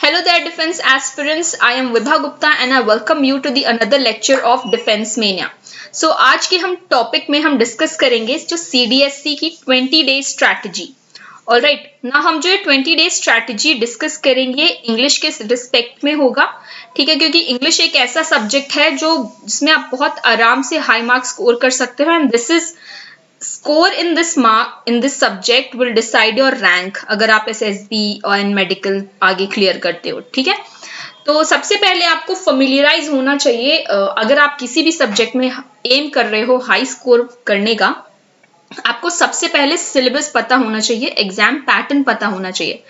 Hello there, defense aspirants. I am Vibha Gupta and I welcome you to the another lecture of Defense Mania. So आज के हम topic में हम discuss करेंगे जो CDSC की 20 डे स्ट्रैटेजी. ऑलराइट ना हम जो 20 डे स्ट्रैटेजी डिस्कस करेंगे इंग्लिश के रिस्पेक्ट में होगा. ठीक है, क्योंकि इंग्लिश एक ऐसा सब्जेक्ट है जो जिसमें आप बहुत आराम से हाई मार्क्स स्कोर कर सकते हो and this is score in this subject will decide your rank अगर आप SSB और मेडिकल आगे क्लियर करते हो. ठीक है, तो सबसे पहले आपको फेमिलियराइज होना चाहिए. अगर आप किसी भी सब्जेक्ट में एम कर रहे हो हाई स्कोर करने का, आपको सबसे पहले सिलेबस पता होना चाहिए, एग्जाम पैटर्न पता होना चाहिए.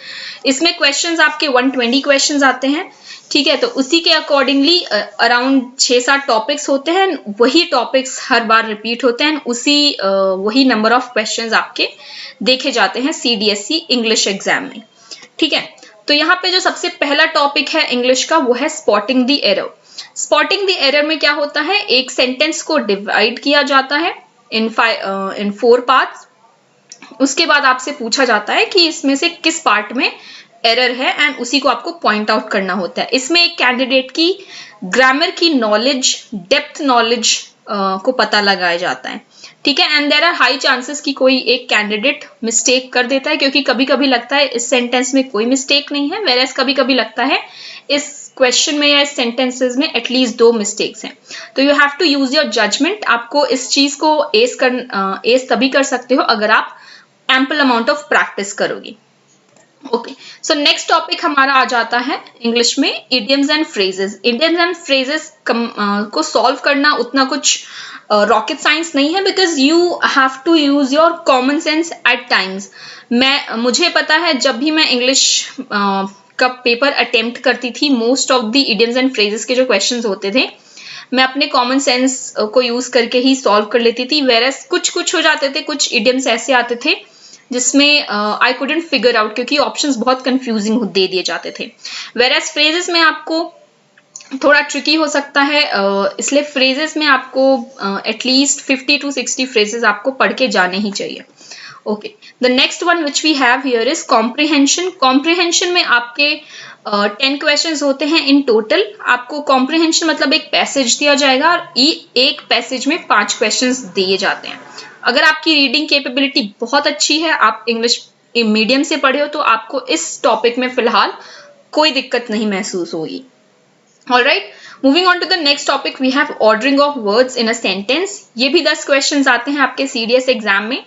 इसमें क्वेश्चंस आपके 120 क्वेश्चंस आते हैं. ठीक है, तो उसी के अकॉर्डिंगली अराउंड 6-7 टॉपिक्स होते हैं. वही टॉपिक्स हर बार रिपीट होते हैं. वही नंबर ऑफ क्वेश्चंस आपके देखे जाते हैं CDSC इंग्लिश एग्जाम में. ठीक है, तो यहाँ पे जो सबसे पहला टॉपिक है इंग्लिश का वो है spotting the error. Spotting the error में क्या होता है, एक सेंटेंस को डिवाइड किया जाता है इन 4 पार्ट्स. उसके बाद आपसे पूछा जाता है कि इसमें से किस पार्ट में एरर है एंड उसी को आपको पॉइंट आउट करना होता है. इसमें एक कैंडिडेट की ग्रामर की नॉलेज, डेप्थ नॉलेज को पता लगाया जाता है. ठीक है, and there are high chances कि कोई एक कैंडिडेट मिस्टेक कर देता है, क्योंकि कभी कभी लगता है इस सेंटेंस में कोई मिस्टेक नहीं है, वेयर एज कभी कभी लगता है इस क्वेश्चन में या इस सेंटेंसेस में एटलीस्ट 2 मिस्टेक्स हैं. तो you have to use your judgement. आपको इस चीज को एस तभी कर सकते हो अगर आप एम्पल अमाउंट ऑफ प्रैक्टिस करोगे. ओके, सो नेक्स्ट टॉपिक हमारा आ जाता है इंग्लिश में idioms and phrases. Idioms and phrases को सॉल्व करना उतना कुछ रॉकेट साइंस नहीं है, because you have to use your common sense at times. मुझे पता है जब भी मैं इंग्लिश का पेपर अटेम्प्ट करती थी, most of the idioms and phrases के जो क्वेश्चंस होते थे मैं अपने कॉमन सेंस को यूज करके ही सॉल्व कर लेती थी. वेरएस कुछ हो जाते थे, कुछ इडियम्स ऐसे आते थे जिसमें आई कुडंट फिगर आउट, क्योंकि ऑप्शंस बहुत कंफ्यूजिंग दे दिए जाते थे. वेरएस फ्रेजेस में आपको थोड़ा ट्रिकी हो सकता है, इसलिए फ्रेजेस में आपको एटलीस्ट 50 to 60 फ्रेजेस आपको पढ़ के जाने ही चाहिए. Okay, the next one which we have here is comprehension. Comprehension में आपके 10 क्वेश्चंस होते हैं इन टोटल. आपको कॉम्प्रिहेंशन मतलब एक पैसेज दिया जाएगा और एक पैसेज में 5 क्वेश्चंस दिए जाते हैं. अगर आपकी रीडिंग कैपेबिलिटी बहुत अच्छी है, आप इंग्लिश मीडियम से पढ़े हो, तो आपको इस टॉपिक में फिलहाल कोई दिक्कत नहीं महसूस होगी. Alright, moving on to the next topic we have ordering of words in a sentence. ये भी 10 क्वेश्चंस आते हैं आपके CDS एग्जाम में.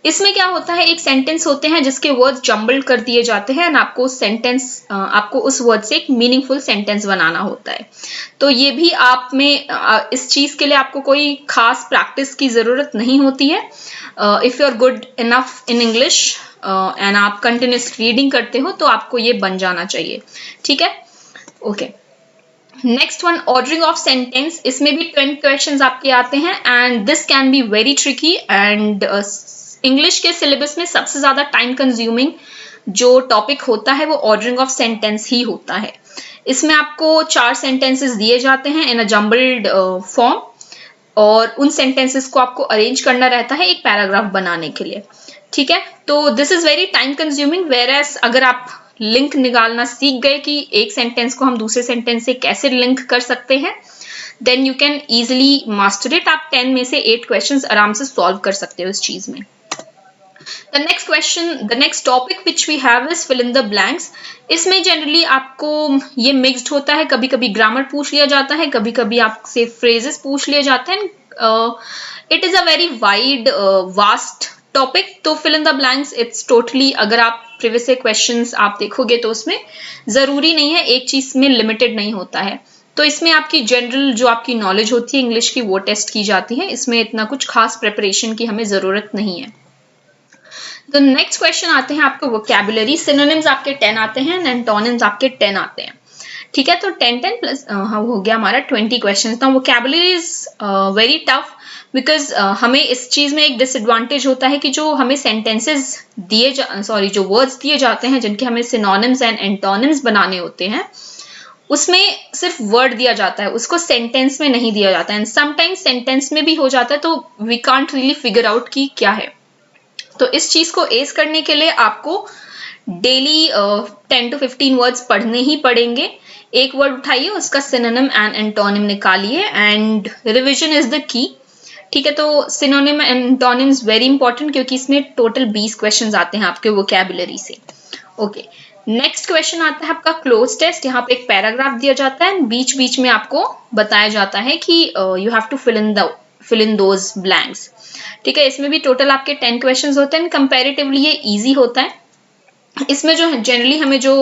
इसमें क्या होता है, एक सेंटेंस होते हैं जिसके वर्ड्स जम्बल्ड कर दिए जाते हैं एंड आपको उस वर्ड से एक मीनिंगफुल सेंटेंस बनाना होता है. तो ये भी आप में इस चीज के लिए आपको कोई खास प्रैक्टिस की जरूरत नहीं होती है. If you are good enough in English and आप कंटिन्यूस रीडिंग करते हो तो आपको ये बन जाना चाहिए. ठीक है, okay. Next one, ordering of sentence. इसमें भी 20 क्वेश्चंस आपके आते हैं and this can be very tricky. And English के सिलेबस में सबसे ज्यादा टाइम कंज्यूमिंग जो टॉपिक होता है वो ऑर्डरिंग ऑफ सेंटेंस ही होता है. इसमें आपको 4 सेंटेंसेस दिए जाते हैं इन अ जम्बल्ड फॉर्म और उन सेंटेंसेस को आपको अरेंज करना रहता है एक पैराग्राफ बनाने के लिए. ठीक है, तो this is very time consuming. Whereas अगर आप लिंक निकालना सीख गए कि एक सेंटेंस को हम दूसरे सेंटेंस से कैसे लिंक कर सकते हैं, then you can easily master it. आप 10 में से 8 क्वेश्चंस आराम से सॉल्व कर सकते हो इस चीज में. The next topic which we have is fill in the blanks. इसमें जनरली आपको ये मिक्स्ड होता है, कभी कभी ग्रामर पूछ लिया जाता है, कभी कभी आपसे फ्रेजेस पूछ लिए जाते हैं. It is a very wide vast topic. तो fill in the blanks it's totally, अगर आप प्रीवियस क्वेश्चंस आप देखोगे तो उसमें जरूरी नहीं है, एक चीज में लिमिटेड नहीं होता है. तो इसमें आपकी जनरल जो आपकी नॉलेज होती है इंग्लिश की वो टेस्ट की जाती है. इसमें इतना कुछ खास प्रिपरेशन की हमें जरूरत नहीं है. तो नेक्स्ट क्वेश्चन आते हैं आपको वोकैबुलरी. सिनोनिम्स आपके 10 आते हैं एंड एंटोनिम्स आपके 10 आते हैं. ठीक है, तो 10 प्लस हो गया हमारा 20 क्वेश्चन. तो vocabulary is very tough because हमें इस चीज में एक डिसएडवांटेज होता है कि जो हमें सेंटेंसेस जो वर्ड्स दिए जाते हैं जिनके हमें सिनोनिम्स एंड एंटोनिम्स बनाने होते हैं, उसमें सिर्फ वर्ड दिया जाता है, उसको सेंटेंस में नहीं दिया जाता है. एंड समटाइम्स सेंटेंस में भी हो जाता है, तो we can't really figure out कि क्या है. तो इस चीज को एस करने के लिए आपको डेली 10 to 15 वर्ड्स पढ़ने ही पड़ेंगे। एक वर्ड उठाइए, उसका सिनोनिम एंड एंटोनिम निकालिए and revision is the key. ठीक है, तो synonym and antonym is very important क्योंकि इसमें टोटल 20 क्वेश्चंस आते हैं आपके वोकैबुलरी से। ओके, नेक्स्ट क्वेश्चन आता है आपका क्लोज टेस्ट। यहाँ पे एक पैराग्राफ दिया जाता है, बीच बीच में आपको बताया जाता है कि you have to fill in those blanks. ठीक है, इसमें भी टोटल आपके 10 क्वेश्चंस होते हैं। कंपैरेटिवली ये इजी होता है। इसमें जो जनरली हमें जो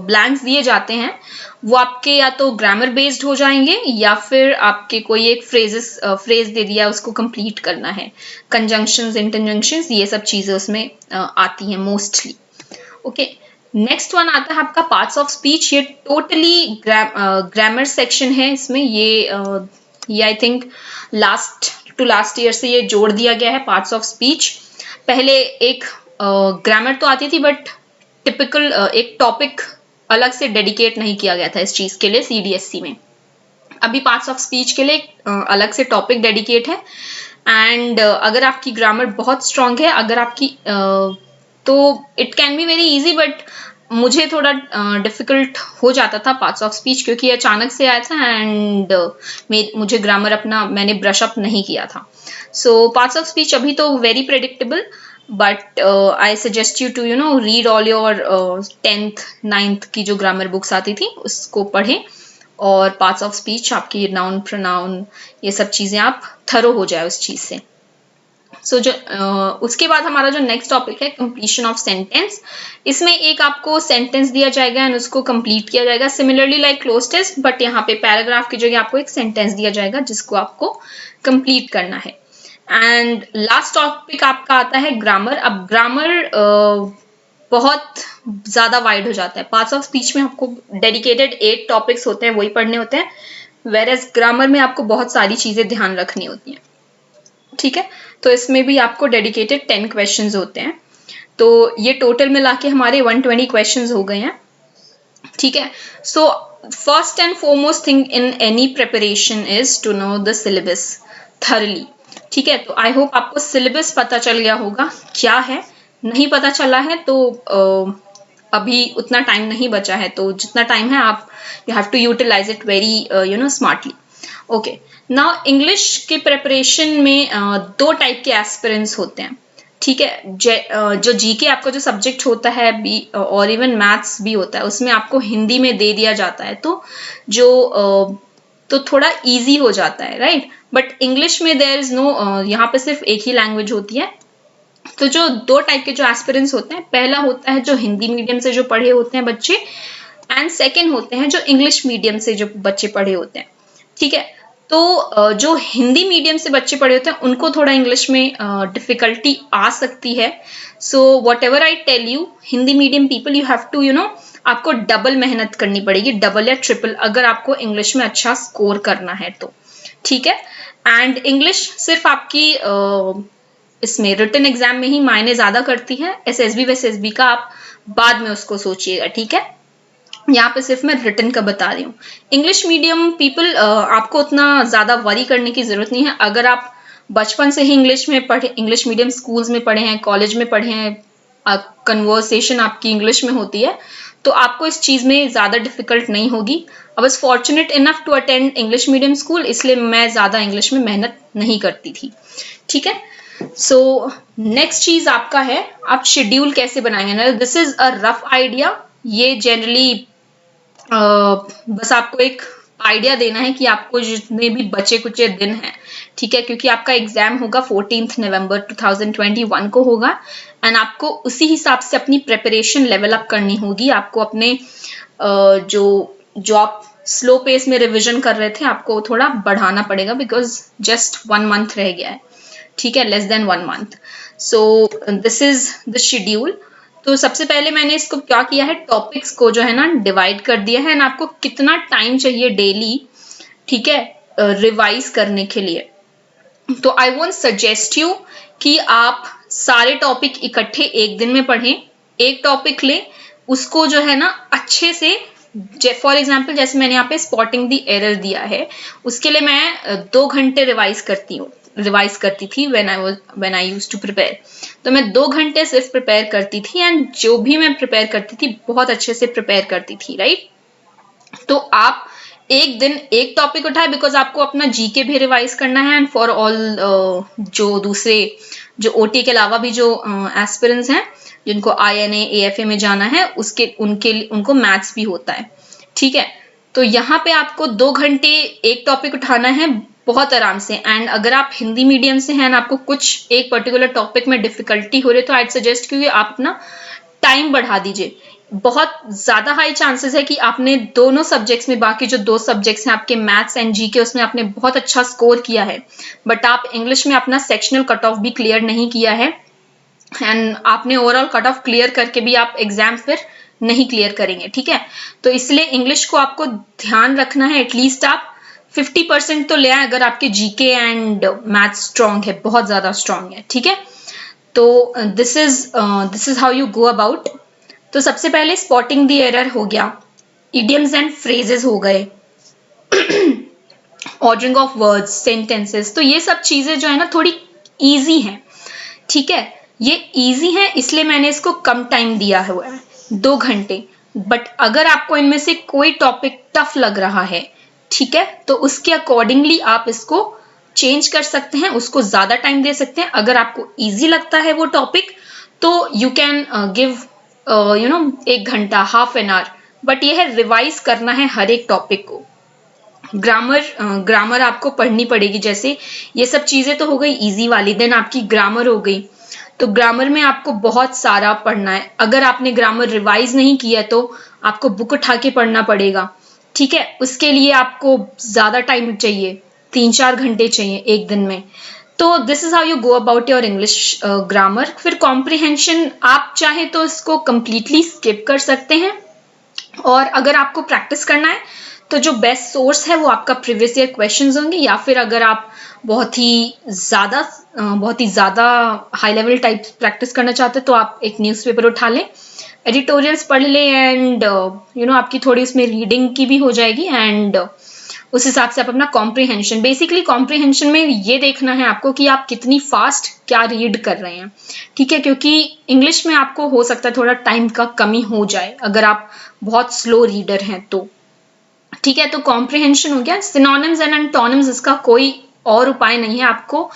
ब्लैंक्स दिए जाते हैं वो आपके या तो ग्रामर बेस्ड हो जाएंगे या फिर आपके कोई एक फ्रेज दे दिया, उसको कंप्लीट करना है। कंजंक्शंस, इंटरजंक्शंस, ये सब चीजें उसमें आती हैं मोस्टली। ओके, नेक्स्ट वन आता है आपका पार्ट्स ऑफ स्पीच। ये टोटली ग्रामर सेक्शन है। इसमें ये आई थिंक लास्ट ईयर से ये जोड़ दिया गया है पार्ट्स ऑफ स्पीच। पहले एक ग्रामर तो आती थी बट टिपिकल एक टॉपिक अलग से डेडिकेट नहीं किया गया था इस चीज के लिए सीडीएससी में। अभी पार्ट्स ऑफ स्पीच के लिए अलग से टॉपिक डेडिकेट है। एंड अगर आपकी ग्रामर बहुत स्ट्रांग है, अगर आपकी तो it can be very easy, but मुझे थोड़ा डिफिकल्ट हो जाता था पार्ट्स ऑफ स्पीच क्योंकि ये अचानक से आया था एंड मुझे ग्रामर अपना मैंने ब्रश अप नहीं किया था। सो पार्ट्स ऑफ स्पीच अभी तो very predictable, but I suggest you to read all your 10th 9th की जो ग्रामर बुक्स आती थी उसको पढ़ें और पार्ट्स ऑफ स्पीच आपकी नाउन प्रोनाउन ये सब चीजें आप थरो हो जाए उस चीज से। सो जो उसके बाद हमारा जो नेक्स्ट टॉपिक है कंप्लीशन ऑफ सेंटेंस। इसमें एक आपको सेंटेंस दिया जाएगा एंड उसको कंप्लीट किया जाएगा, similarly like cloze test, but यहाँ पे पैराग्राफ की जगह आपको एक सेंटेंस दिया जाएगा जिसको आपको कंप्लीट करना है। एंड लास्ट टॉपिक आपका आता है ग्रामर। अब ग्रामर बहुत ज्यादा वाइड हो जाता है। पार्ट्स ऑफ स्पीच में आपको डेडिकेटेड 8 टॉपिक्स होते हैं, वही पढ़ने होते हैं, वेयरएज ग्रामर में आपको बहुत सारी चीजें ध्यान रखनी होती हैं। ठीक है, तो इसमें भी आपको डेडिकेटेड 10 क्वेश्चंस होते हैं। तो ये टोटल मिला के हमारे 120 क्वेश्चंस हो गए हैं। ठीक है, so first and foremost thing in any preparation is to know the syllabus thoroughly. ठीक है, तो आई होप आपको सिलेबस पता चल गया होगा क्या है। नहीं पता चला है तो अभी उतना टाइम नहीं बचा है, तो जितना टाइम है आप you have to utilise it very smartly. Okay, now English के प्रिपरेशन में 2 टाइप के एस्पिरेंट्स होते हैं। ठीक है, जो जीके आपका जो सब्जेक्ट होता है भी और इवन मैथ्स भी होता है, उसमें आपको हिंदी में दे दिया जाता है, तो जो तो थोड़ा इजी हो जाता है, राइट। बट इंग्लिश में देयर इज नो, यहाँ पे सिर्फ एक ही लैंग्वेज होती है। तो जो 2 टाइप के जो एस्पिरेंट्स होते हैं, पहला होता है जो हिंदी मीडियम से जो पढ़े होते हैं बच्चे, एंड सेकेंड होते हैं जो इंग्लिश मीडियम से जो बच्चे पढ़े होते हैं। ठीक है, तो जो हिंदी मीडियम से बच्चे पढ़े होते हैं उनको थोड़ा इंग्लिश में डिफिकल्टी आ सकती है। So whatever I tell you, Hindi medium people you have to आपको डबल मेहनत करनी पड़ेगी, डबल या ट्रिपल, अगर आपको इंग्लिश में अच्छा स्कोर करना है तो। ठीक है, एंड इंग्लिश सिर्फ आपकी इसमें रिटन एग्जाम में ही मायने ज्यादा करती है। एसएसबी वेसएसबी का आप बाद में उसको सोचिएगा। ठीक है, यहाँ पे सिर्फ मैं रिटन का बता रही हूँ। इंग्लिश मीडियम पीपल आपको उतना ज्यादा वरी करने की जरूरत नहीं है। अगर आप बचपन से ही इंग्लिश में पढ़े, इंग्लिश मीडियम स्कूल्स में पढ़े हैं, कॉलेज में पढ़े हैं, कन्वर्सेशन आपकी इंग्लिश में होती है, तो आपको इस चीज में ज्यादा डिफिकल्ट नहीं होगी। I was fortunate enough to attend English medium school, इसलिए मैं ज्यादा इंग्लिश में मेहनत नहीं करती थी। ठीक है, सो नेक्स्ट चीज आपका है आप शेड्यूल कैसे बनाएंगे। This is a rough idea. ये जनरली बस आपको एक आइडिया देना है कि आपको जितने भी बचे कुचे दिन हैं, ठीक है, क्योंकि आपका एग्जाम होगा 14 नवंबर 2021 को होगा, एंड आपको उसी हिसाब से अपनी प्रिपरेशन लेवल अप करनी होगी। आपको अपने जो आप स्लो पेस में रिवीजन कर रहे थे, आपको थोड़ा बढ़ाना पड़ेगा, बिकॉज जस्ट 1 मंथ रह गया है। ठीक है, less than 1 month. So this is the schedule. तो सबसे पहले मैंने इसको क्या किया है, टॉपिक्स को जो है ना डिवाइड कर दिया है, एंड आपको कितना टाइम चाहिए डेली, ठीक है, रिवाइज करने के लिए। तो आई वोंट सजेस्ट यू कि आप सारे टॉपिक इकट्ठे एक दिन में पढ़ें। एक टॉपिक लें, उसको जो है ना अच्छे से, फॉर एग्जाम्पल जैसे मैंने यहाँ पे स्पॉटिंग द एरर दिया है, उसके लिए मैं 2 घंटे रिवाइज करती हूँ, रिवाइज करती थी when I used to prepare. तो मैं 2 घंटे सिर्फ प्रिपेयर करती थी एंड जो भी मैं प्रिपेयर करती थी बहुत अच्छे से प्रिपेयर करती थी, राइट। तो आप एक दिन एक टॉपिक उठाए बिकॉज आपको अपना जीके भी रिवाइज करना है एंड फॉर ऑल जो दूसरे जो ओटी के अलावा भी जो एस्पिरेंट्स हैं जिनको INA AFA में जाना है उनको मैथ्स भी होता है, ठीक है। तो यहाँ पे आपको 2 घंटे एक टॉपिक उठाना है बहुत आराम से। एंड अगर आप हिंदी मीडियम से हैं आपको कुछ एक पर्टिकुलर टॉपिक में डिफिकल्टी हो रही है तो आई सजेस्ट कि आप अपना टाइम बढ़ा दीजिए। बहुत ज्यादा हाई चांसेस है कि आपने दोनों सब्जेक्ट्स में, बाकी जो 2 सब्जेक्ट्स हैं आपके मैथ्स एंड जीके, उसमें आपने बहुत अच्छा स्कोर किया है, बट आप इंग्लिश में अपना सेक्शनल कट ऑफ भी क्लियर नहीं किया है एंड आपने ओवरऑल कट ऑफ क्लियर करके भी आप एग्जाम फिर नहीं क्लियर करेंगे, ठीक है। तो इसलिए इंग्लिश को आपको ध्यान रखना है, एटलीस्ट आप 50% तो ले आए अगर आपके जीके एंड मैथ्स स्ट्रांग है, बहुत ज्यादा स्ट्रांग है, ठीक है। तो this is how you go about. तो सबसे पहले स्पॉटिंग द एरर हो गया, इडियम्स एंड फ्रेजेस हो गए, ऑर्डरिंग ऑफ वर्ड्स, सेंटेंसेस। तो ये सब चीजें जो है ना थोड़ी इजी हैं, ठीक है। ये इजी है इसलिए मैंने इसको कम टाइम दिया हुआ है, 2 घंटे। बट अगर आपको इनमें से कोई टॉपिक टफ लग रहा है, ठीक है, तो उसके अकॉर्डिंगली आप इसको चेंज कर सकते हैं, उसको ज्यादा टाइम दे सकते हैं। अगर आपको इजी लगता है वो टॉपिक तो यू कैन गिव 1 घंटा, हाफ एन आवर, बट ये है रिवाइज करना है हर एक टॉपिक को। ग्रामर आपको पढ़नी पड़ेगी, जैसे ये सब चीजें तो हो गई इजी वाली, देन आपकी ग्रामर हो गई। तो ग्रामर में आपको बहुत सारा पढ़ना है। अगर आपने ग्रामर रिवाइज नहीं किया तो आपको बुक उठा के पढ़ना पड़ेगा, ठीक है। उसके लिए आपको ज्यादा टाइम चाहिए, 3-4 घंटे चाहिए एक दिन में। तो this is how you go about your English grammar. फिर कॉम्प्रिहेंशन आप चाहे तो इसको कंप्लीटली स्किप कर सकते हैं, और अगर आपको प्रैक्टिस करना है तो जो बेस्ट सोर्स है वो आपका प्रीवियस ईयर क्वेश्चंस होंगे, या फिर अगर आप बहुत ही ज्यादा हाई लेवल टाइप प्रैक्टिस करना चाहते हैं तो आप एक न्यूज़पेपर उठा लें, एडिटोरियल्स पढ़ लें एंड आपकी थोड़ी उसमें रीडिंग की भी हो जाएगी एंड उस हिसाब से आप अपना कॉम्प्रिहेंशन, बेसिकली कॉम्प्रिहेंशन में ये देखना है आपको कि आप कितनी फास्ट क्या रीड कर रहे हैं, ठीक है। क्योंकि इंग्लिश में आपको हो सकता है थोड़ा टाइम का कमी हो जाए अगर आप बहुत स्लो रीडर हैं तो, ठीक है। तो कॉम्प्रिहेंशन हो गया। सिनोनिम्स एंड एंटोनिम्स, इसका कोई और उपाय नहीं है, आपको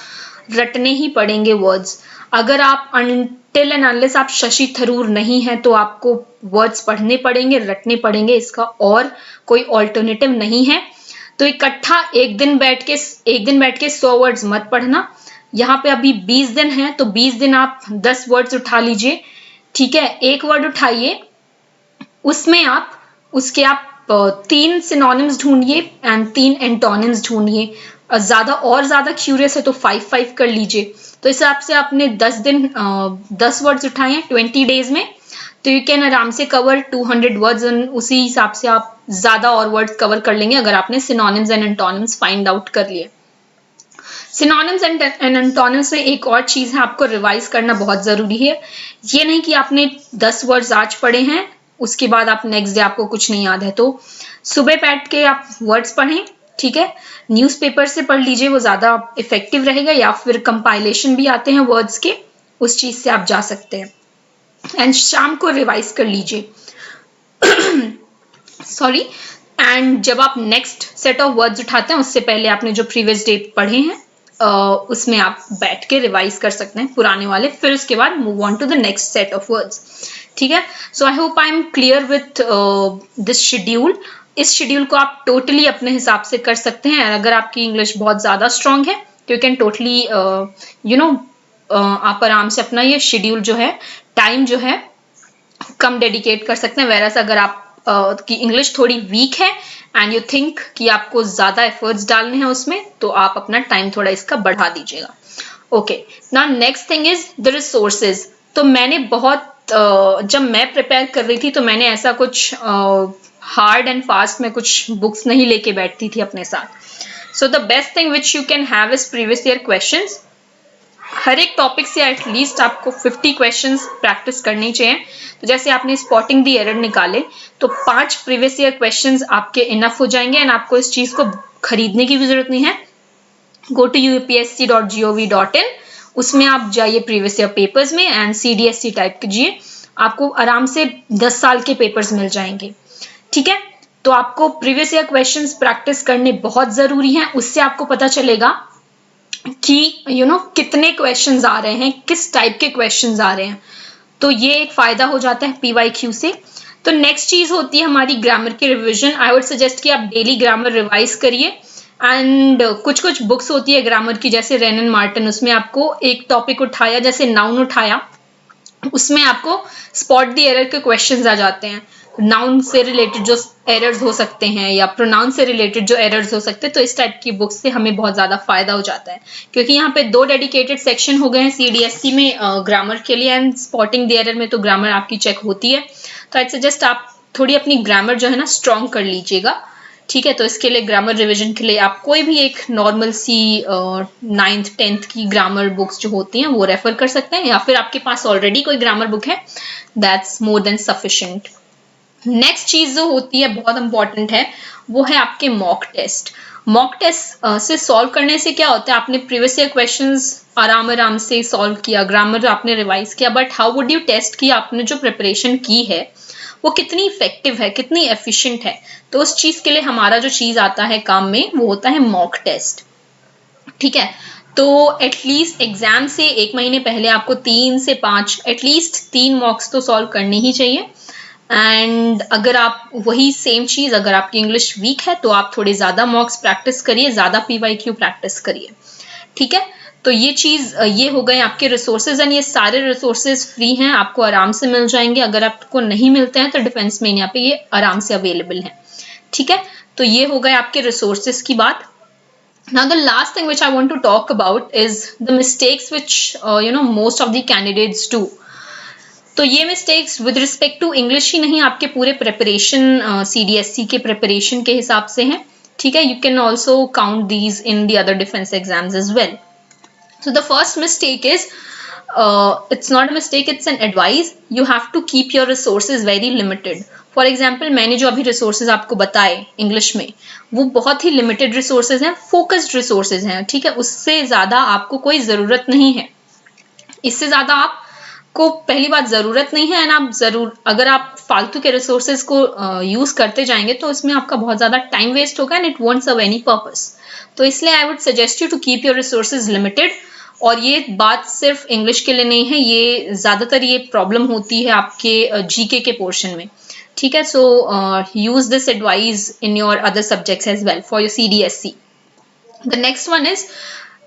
रटने ही पड़ेंगे वर्ड्स। अगर आप अनटिल एंड अनलेस आप शशि थरूर नहीं है तो आपको वर्ड्स पढ़ने पड़ेंगे, रटने पड़ेंगे, इसका और कोई ऑल्टरनेटिव नहीं है। तो इकट्ठा एक दिन बैठ के 100 वर्ड्स मत पढ़ना। यहाँ पे अभी 20 दिन है तो 20 दिन आप 10 वर्ड्स उठा लीजिए, ठीक है। एक वर्ड उठाइए, उसमें आप 3 सिनोनिम्स ढूंढिए एंड 3 एंटोनिम्स ढूंढिए। ज्यादा क्यूरियस है तो 5 कर लीजिए। तो इस हिसाब से आपने 10 वर्ड्स उठाए हैं 20 डेज में, तो यू कैन आराम से कवर 200 वर्ड्स। उसी हिसाब से आप ज्यादा और वर्ड्स कवर कर लेंगे अगर आपने synonyms and antonyms find out कर लिए। सिनोनिम्स एंड एंटोनिम्स में एक और चीज है, आपको रिवाइज करना बहुत जरूरी है। ये नहीं कि आपने 10 वर्ड्स आज पढ़े हैं उसके बाद आप नेक्स्ट डे आपको कुछ नहीं याद है, तो सुबह बैठ के आप वर्ड्स पढ़ें, ठीक है। न्यूज़पेपर से पढ़ लीजिए, वो ज्यादा इफेक्टिव रहेगा, या फिर कंपाइलेशन भी आते हैं वर्ड्स के, उस चीज से आप जा सकते हैं। एंड शाम को रिवाइज कर लीजिए सॉरी। एंड जब आप नेक्स्ट सेट ऑफ वर्ड्स उठाते हैं उससे पहले आपने जो प्रीवियस डे पढ़े हैं उसमें आप बैठ के रिवाइज कर सकते हैं पुराने वाले, फिर उसके बाद move on to the next set of words, ठीक है। So I hope I am clear with this schedule. इस शेड्यूल को आप टोटली अपने हिसाब से कर सकते हैं। अगर आपकी इंग्लिश बहुत ज्यादा स्ट्रांग है तो यू कैन टोटली आप आराम से अपना ये शेड्यूल जो है, टाइम जो है कम डेडिकेट कर सकते हैं। वैरास अगर आप की इंग्लिश थोड़ी वीक है एंड यू थिंक कि आपको ज्यादा एफर्ट्स डालने हैं उसमें, तो आप अपना टाइम थोड़ा इसका बढ़ा दीजिएगा। Okay, now next thing is the resources. तो मैंने जब मैं प्रिपेयर कर रही थी तो मैंने ऐसा कुछ हार्ड एंड फास्ट में कुछ बुक्स नहीं लेके बैठती थी अपने साथ। So the best thing which you can have is previous year questions. हर एक टॉपिक से एटलीस्ट आपको 50 क्वेश्चंस प्रैक्टिस करनी चाहिए। तो जैसे आपने स्पॉटिंग द एरर निकाले तो 5 प्रीवियस ईयर क्वेश्चंस आपके इनफ हो जाएंगे एंड आपको इस चीज को खरीदने की भी जरूरत नहीं है। गो टू upsc.gov.in, उसमें आप जाइए प्रीवियस ईयर पेपर्स में एंड CDSC टाइप कीजिए, आपको आराम से 10 साल के पेपर्स मिल जाएंगे। ठीक है, तो आपको प्रीवियस ईयर क्वेश्चंस प्रैक्टिस करने बहुत जरूरी हैं, उससे आपको पता चलेगा कि कितने क्वेश्चंस आ रहे हैं, किस टाइप के क्वेश्चंस आ रहे हैं, तो ये एक फायदा हो जाता है PYQ से। तो नेक्स्ट चीज होती है हमारी ग्रामर की रिवीजन। आई वुड सजेस्ट कि आप डेली ग्रामर रिवाइज करिए एंड कुछ कुछ बुक्स होती है ग्रामर की, जैसे रेन एंड मार्टिन, उसमें आपको एक टॉपिक उठाया, जैसे नाउन उठाया, उसमें आपको स्पॉट द एरर के क्वेश्चंस आ जाते हैं। नाउन से रिलेटेड जो एरर्स हो सकते हैं या प्रोनाउन से रिलेटेड जो एरर्स हो सकते हैं, तो इस टाइप की बुक्स से हमें बहुत ज्यादा फायदा हो जाता है, क्योंकि यहाँ पे 2 डेडिकेटेड सेक्शन हो गए हैं CDSC में ग्रामर के लिए, एंड स्पॉटिंग द एरर में तो ग्रामर आपकी चेक होती है। तो आई सजेस्ट आप थोड़ी अपनी ग्रामर जो है ना स्ट्रॉन्ग कर लीजिएगा। ठीक है, तो इसके लिए ग्रामर रिवीजन के लिए आप कोई भी एक नॉर्मल सी 9th 10th की ग्रामर बुक्स जो होती हैं वो रेफर कर सकते हैं, या फिर आपके पास ऑलरेडी कोई ग्रामर बुक है, that's more than sufficient. Next चीज जो होती है बहुत इंपॉर्टेंट है, वो है आपके मॉक टेस्ट। मॉक टेस्ट से सॉल्व करने से क्या होता है, आपने प्रीवियस ईयर क्वेश्चंस आराम से सॉल्व किया, ग्रामर आपने रिवाइज किया, but how would you test कि आपने जो प्रिपरेशन की है वो कितनी इफेक्टिव है, कितनी एफिशिएंट है। तो उस चीज के लिए हमारा जो चीज आता है काम में, वो होता है मॉक टेस्ट। ठीक है, तो एटलीस्ट एग्जाम से 1 महीने पहले आपको 3 से 5 एटलीस्ट 3 मॉक्स तो सॉल्व करनी ही चाहिए। एंड अगर आप वही सेम चीज, अगर आपकी इंग्लिश वीक है तो आप थोड़े ज्यादा मॉक्स प्रैक्टिस करिए, ज्यादा PYQ प्रैक्टिस करिए। ठीक है, तो ये चीज, ये हो गए आपके रिसोर्सेज, एंड ये सारे रिसोर्सेज फ्री हैं, आपको आराम से मिल जाएंगे। अगर आपको नहीं मिलते हैं तो डिफेंस में यहाँ पे ये आराम से अवेलेबल है। ठीक है, तो ये हो गए आपके रिसोर्सेज की बात। Now the last thing which I want to talk about is the mistakes which most of the candidates do. तो ये mistakes with respect to English ही नहीं, आपके पूरे प्रिपरेशन CDSC के प्रिपरेशन के हिसाब से हैं। ठीक है, you can also count these in the other defence exams as well. So the first mistake is, it's not a mistake, it's an advice. You have to keep your resources very limited. For example, मैंने जो अभी resources आपको बताए English में, वो बहुत ही limited resources हैं, focused resources हैं। ठीक है, उससे ज्यादा आपको कोई जरूरत नहीं है, इससे ज्यादा आपको पहली बात जरूरत नहीं है। एंड आप जरूर, अगर आप फालतू के रिसोर्सेज को यूज करते जाएंगे तो इसमें आपका बहुत ज्यादा टाइम वेस्ट होगा and it won't serve any purpose. तो इसलिए I would suggest you to keep your resources limited. और ये बात सिर्फ इंग्लिश के लिए नहीं है, ये ज्यादातर ये प्रॉब्लम होती है आपके GK के पोर्शन में। ठीक है, so use this advice in your other subjects as well for your CDSC। The next one is,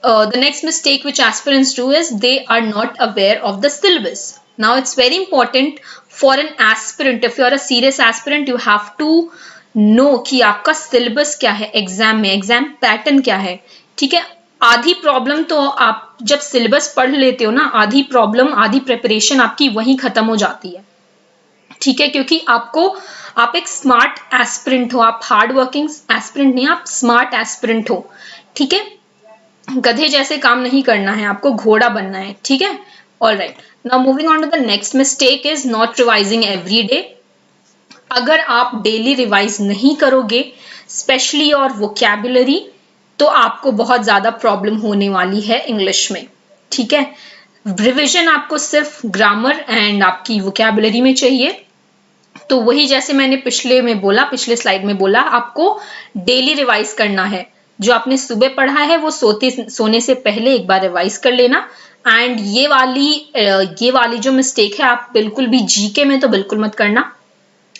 the next mistake which aspirants do is they are not aware of the syllabus. Now it's very important for an aspirant, if you are a serious aspirant, you have to know कि आपका syllabus क्या है exam में, exam pattern क्या है। ठीक है, आधी प्रॉब्लम तो आप जब सिलेबस पढ़ लेते हो ना, आधी प्रॉब्लम, आधी प्रिपरेशन आपकी वहीं खत्म हो जाती है। ठीक है, क्योंकि आप एक स्मार्ट एस्पिरेंट हो, आप हार्ड वर्किंग एस्पिरेंट नहीं, आप स्मार्ट एस्पिरेंट हो। ठीक है, गधे जैसे काम नहीं करना है, आपको घोड़ा बनना है। ठीक है, all right, now moving on to the next mistake is not revising every day. अगर आप डेली रिवाइज नहीं करोगे स्पेशली और वोकैबुलरी, तो आपको बहुत ज्यादा प्रॉब्लम होने वाली है इंग्लिश में। ठीक है, रिविजन आपको सिर्फ ग्रामर एंड आपकी वोकैबुलरी में चाहिए। तो वही जैसे मैंने पिछले स्लाइड में बोला, आपको डेली रिवाइज करना है। जो आपने सुबह पढ़ा है वो सोने से पहले एक बार रिवाइज कर लेना। एंड ये वाली जो मिस्टेक है, आप बिल्कुल भी GK में तो बिल्कुल मत करना,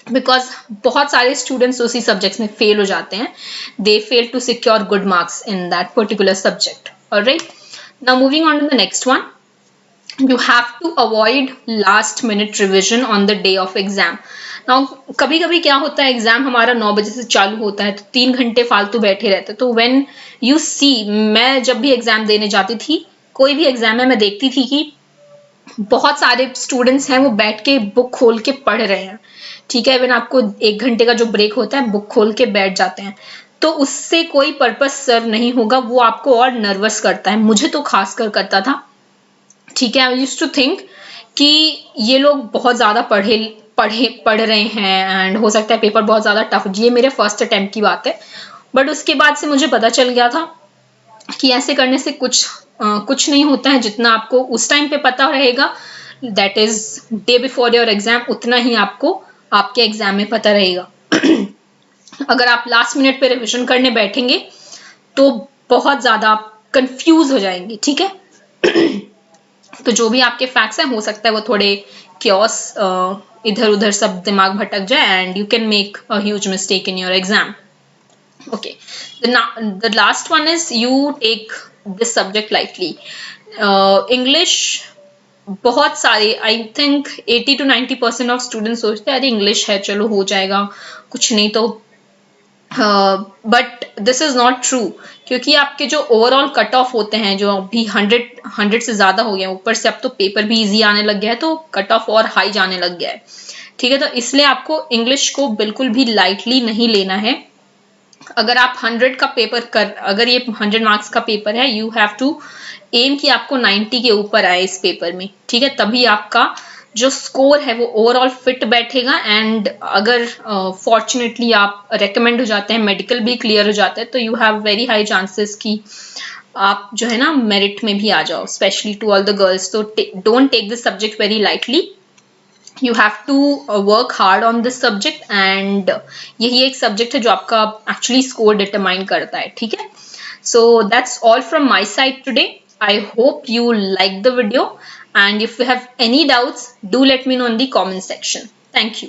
बिकॉज बहुत सारे स्टूडेंट्स उसी सब्जेक्ट्स में फेल हो जाते हैं। They fail to secure good marks in that particular subject. Alright, now moving on to the next one, you have to avoid last minute revision on the day of exam. Now कभी कभी क्या होता है, exam हमारा 9 बजे से चालू होता है, तो 3 घंटे फालतू बैठे रहते। तो when you see, मैं जब भी एग्जाम देने जाती थी, कोई भी एग्जाम में मैं देखती थी कि बहुत सारे स्टूडेंट्स हैं वो बैठ के बुक खोल के पढ़ रहे हैं। ठीक है, इवन आपको 1 घंटे का जो ब्रेक होता है, बुक खोल के बैठ जाते हैं, तो उससे कोई पर्पस सर्व नहीं होगा, वो आपको और नर्वस करता है। मुझे तो खासकर करता था। ठीक है, आई यूज्ड टू थिंक कि ये लोग बहुत ज्यादा पढ़ रहे हैं एंड हो सकता है पेपर बहुत ज्यादा टफ। ये मेरे फर्स्ट अटेम्प्ट की बात है, बट उसके बाद से मुझे पता चल गया था कि ऐसे करने से कुछ नहीं होता है। जितना आपको उस टाइम पे पता रहेगा, that is day before your exam, उतना ही आपको आपके एग्जाम में पता रहेगा। अगर आप लास्ट मिनट पे रिविजन करने बैठेंगे तो बहुत ज्यादा आप कंफ्यूज हो जाएंगे, ठीक है। तो जो भी आपके फैक्ट्स हैं, हो सकता है वो थोड़े क्योस, इधर उधर सब दिमाग भटक जाए and you can make a huge mistake in your exam. Okay, the last one is you take this subject lightly. English, बहुत सारे, I think 80 to 90% of student सोचते हैं अरे इंग्लिश है चलो हो जाएगा, कुछ नहीं तो। But this is not true, क्योंकि आपके जो ओवरऑल कट ऑफ होते हैं, जो अभी 100 से ज्यादा हो गया, ऊपर से अब तो पेपर भी इजी आने लग गया है, तो कट ऑफ और हाई जाने लग गया है, ठीक है। तो इसलिए आपको इंग्लिश को बिल्कुल भी लाइटली नहीं लेना है। अगर आप 100 का पेपर अगर ये 100 मार्क्स का पेपर है, यू हैव टू एम कि आपको 90 के ऊपर आए इस पेपर में, ठीक है। तभी आपका जो स्कोर है वो ओवरऑल फिट बैठेगा। एंड अगर फॉर्चुनेटली आप रेकमेंड हो जाते हैं, मेडिकल भी क्लियर हो जाता है, तो you have very high chances कि आप जो है ना मेरिट में भी आ जाओ, specially to all the girls. तो don't take this subject very lightly, you have to work hard on this subject. And यही एक सब्जेक्ट है जो आपका एक्चुअली स्कोर डिटरमाइन करता है, ठीक है। So that's all from my side today. I hope you like the video, and if you have any doubts, do let me know in the comment section. Thank you.